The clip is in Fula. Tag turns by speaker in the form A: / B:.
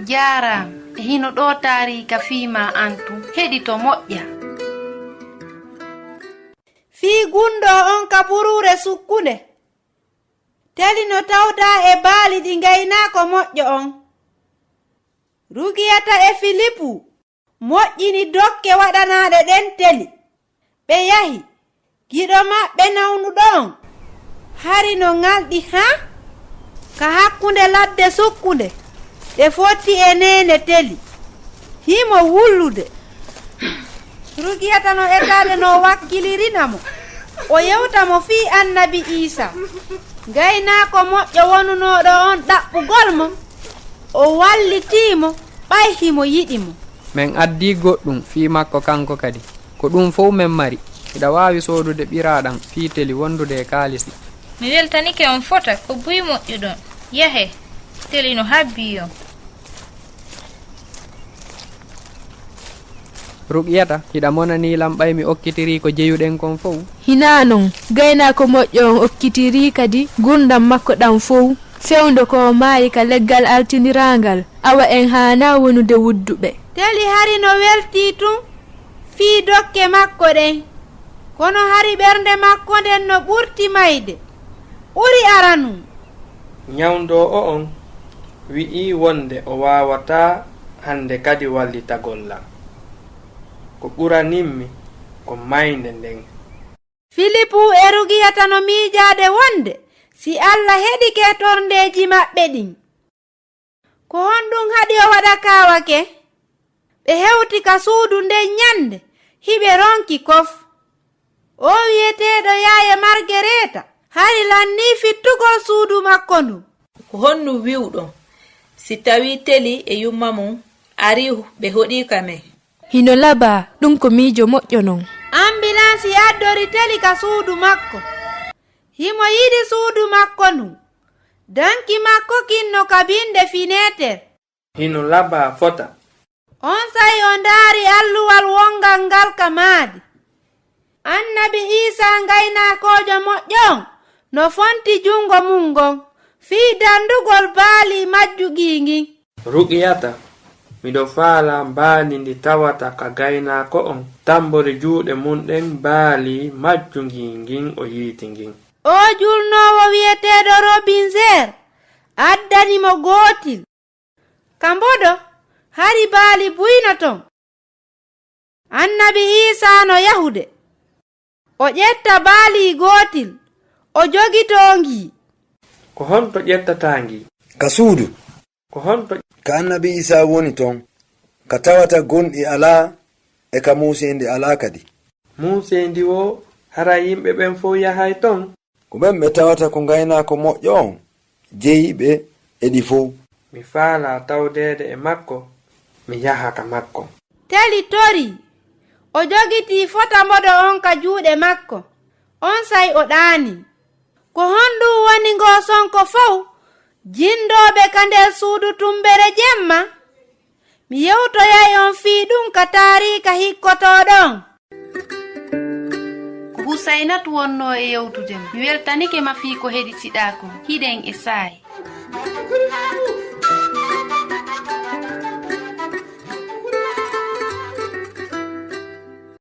A: Jara hino ɗo taarika fiima antu heɗito moƴƴa.
B: Fii gundo on ka burure sukkunde. Teli no tawda e baali ɗi ngaynaako moƴƴo on. Rugiyata e Filipu moƴƴini dokke waɗanaaɗe ɗen teli. Ɓe yahi giɗo maɓɓe nawnuɗo on. Hari no ngalɗi ka hakkunde ladde sukkunde. Ɓe fotti e nene teli. Himo wullude. Rugiyata no etade no wakkilirinamo. O yewtamo fii Annabi Isa. Gaynaako moƴƴo wonunoɗo on ɗaɓɓugol mo. O wallitimo ɓay himo yiɗimo.
C: Men addi goɗɗum fii makko kanko kadi. Ko ɗum fof men mari. Ida waawi soodude ɓiraaɗam fii teli wondude e kaalisi.
D: Mi weltanike on fota ko buyi moƴƴuɗon. Yahe teli no habbi on.
C: Ruqyata hiɗa monani lamɓay mi okkitiri ko jeyuɗen kon fof.
E: Hina non gaynaako moƴƴo on okkitiri kadi gurdam makko ɗam fof. Fewndo ko maayi ka leggal altinirangal awa en haana wonude wudduɓe.
B: Teli hari no welti tun fii dokke makko ɗen. Kono hari ɓernde makko nden no ɓurti mayde. Ɓuri aranum.
F: Nyawndo o on wi'i wonde o wawata hande kadi wallitagolla. Ko ɓuranimmi ko maynde nden.
B: Filipu e Rugiyata no miijaade wonde si Allah heɗi ketorndeji maɓɓe ɗin. Ko honɗum haɗi o waɗa kaawake. Ɓe hewti ka suudu nden nyande hiɓe ronki kof. O wiyeteeɗo yaye Margareta hari lanni fittugol suudu makko ndu.
G: Ko honnu wiwɗon si tawi teli e yumma mum ari ɓe hoɗika men.
E: Hino laba ɗum ko miijo moƴƴo non.
B: Ambulance yaddori teli ka suudu makko. Himo yiɗi suudu makko ndu. Danki makko kinno ka binde fineter.
F: Hino laba fota.
B: On sayi o ndaari alluwal wongal ngal ka maadi. Annabi Isa gaynaakojo moƴƴo on no fonti jungo mum gon fii dandugol baali majjugii ngin.
F: Ruqyata miɗo faala baali ndi tawata ka gaynaako on tambori juuɗe mum ɗen baali majjugii ngin o yiiti ngin.
B: O julnowo wiyeteeɗo Robinzer addanimo gootil. Kamboɗo hari baali buyno ton. Annabi Isa no yahude. O ƴetta baali gootil. O jogitongi.
F: Ko honto ƴettatangi?
H: Ka suudu.
F: Ko honto?
H: Ka Annabi Isa woni ton. Ka tawata gonɗi ala e ka muusendi ala kadi.
F: Muusendi wo hara yimɓe ɓen fof yahay ton.
H: Ko ɓen ɓe tawata ko gaynaako moƴƴo on jeyiɓe eɗi fof.
F: Mi faala tawdede e makko mi yaha ka makko.
B: Teli tori. O jogiti fota moɗo on ka juuɗe makko. On say o ɗaani. Ko honɗum woni ngo sonko fof jindoɓe ka nder suudu tumbere jemma. Mi yewtoyay on fii ɗum ka taarika hikkotoɗon.
A: Ko Husainatu wonno e yewtude mi weltanike ma fii ko heɗitiɗa ko hiɗen e saayi.